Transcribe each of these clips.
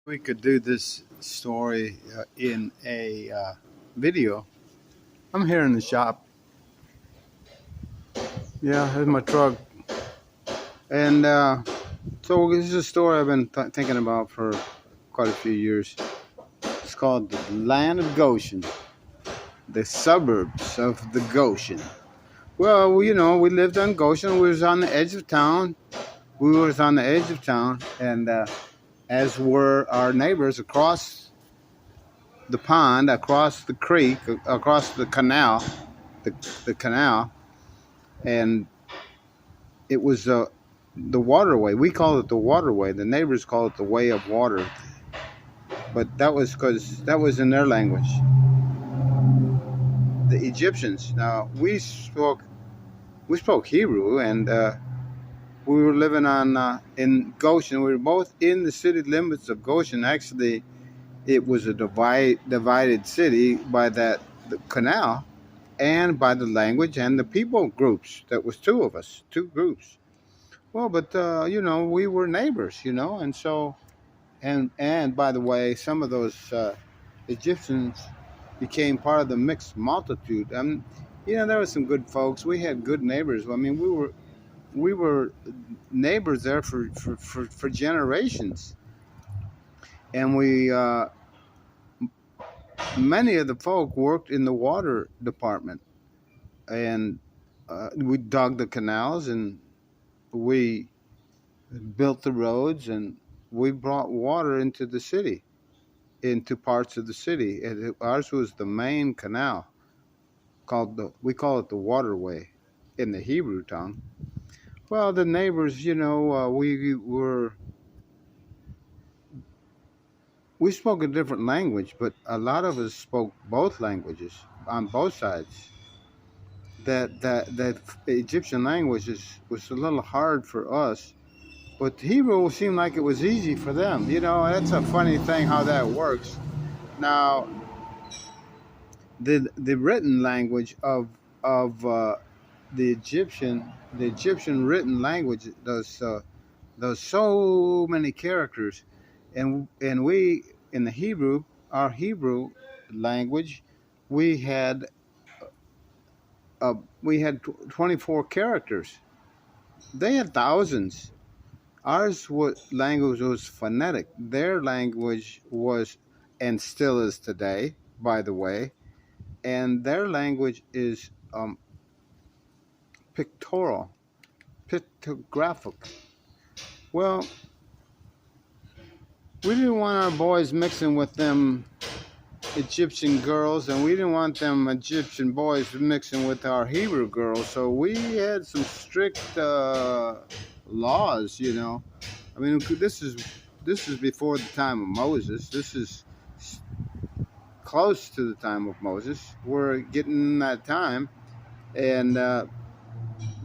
We could do this story in a video. I'm here in the shop. Yeah, here's my truck. And so this is a story I've been thinking about for quite a few years. It's called The Land of Goshen, the suburbs of the Goshen. Well, we lived on Goshen. We was on the edge of town. We was on the edge of town, and as were our neighbors across the pond, across the creek, across the canal, the, the canal, and it was the waterway. We call it the waterway. The neighbors call it the way of water, but that was because that was in their language. The Egyptians. Now we spoke Hebrew, and we were living on in Goshen. We were both in the city limits of Goshen. Actually, it was a divided city by the canal and by the language and the people groups. That was two of us, two groups. Well, but we were neighbors, and so and by the way, some of those Egyptians became part of the mixed multitude. There were some good folks. We had good neighbors. I mean, we were neighbors there for generations, and we many of the folk worked in the water department, and we dug the canals and we built the roads and we brought water into the city, into parts of the city. Ours was the main canal we call it the waterway in the Hebrew tongue. Well, the neighbors, we spoke a different language, but a lot of us spoke both languages on both sides. That Egyptian language was a little hard for us, but Hebrew seemed like it was easy for them. That's a funny thing how that works. Now, the written language of the Egyptian written language, those so many characters, and we in the Hebrew, our Hebrew language, we had 24 characters. They had thousands. Language was phonetic. Their language was, and still is today, by the way, and their language is pictorial, pictographic. Well, we didn't want our boys mixing with them Egyptian girls, and we didn't want them Egyptian boys mixing with our Hebrew girls, so we had some strict laws. I mean, this is before the time of Moses. This is close to the time of Moses. We're getting that time, and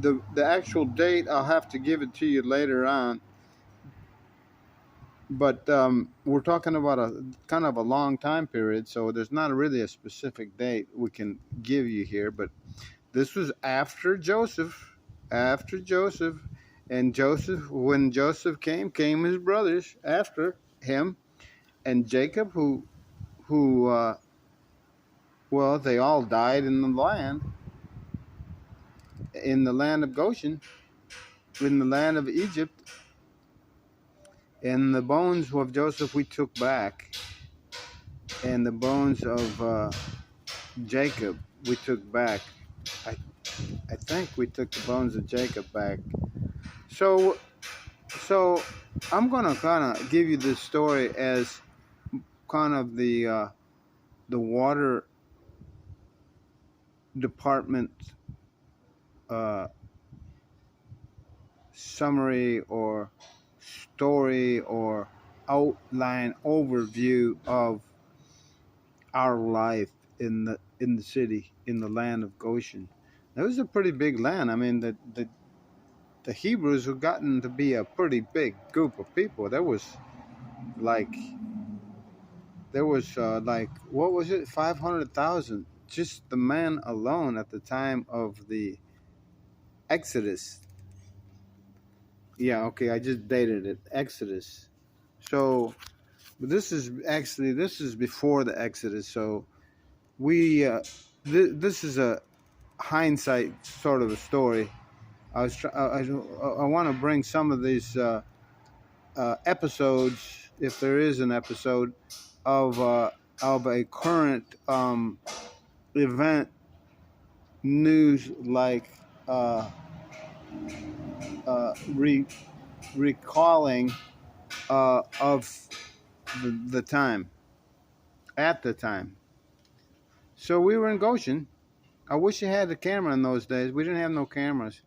the actual date, I'll have to give it to you later on. But we're talking about a kind of a long time period, so there's not really a specific date we can give you here. But this was after Joseph, and Joseph. When Joseph came his brothers after him, and Jacob, who well, they all died in the land of Goshen, in the land of Egypt. And the bones of Joseph we took back, and the bones of Jacob we took back. I I think we took the bones of Jacob back. So so I'm gonna kind of give you this story as kind of the water department uh, summary or story or outline overview of our life in the city, in the land of Goshen. It was a pretty big land. I mean, the Hebrews have gotten to be a pretty big group of people. Like there was what was it, 500,000, just the men alone at the time of the Exodus. Yeah, okay, I just dated it. Exodus. So But this is before the Exodus. So we this is a hindsight sort of a story. I want to bring some of these episodes, if there is an episode, of a current event news, like uh, uh, re- recalling of the time at the time. So we were in Goshen. I wish you had a camera in those days. We didn't have no cameras.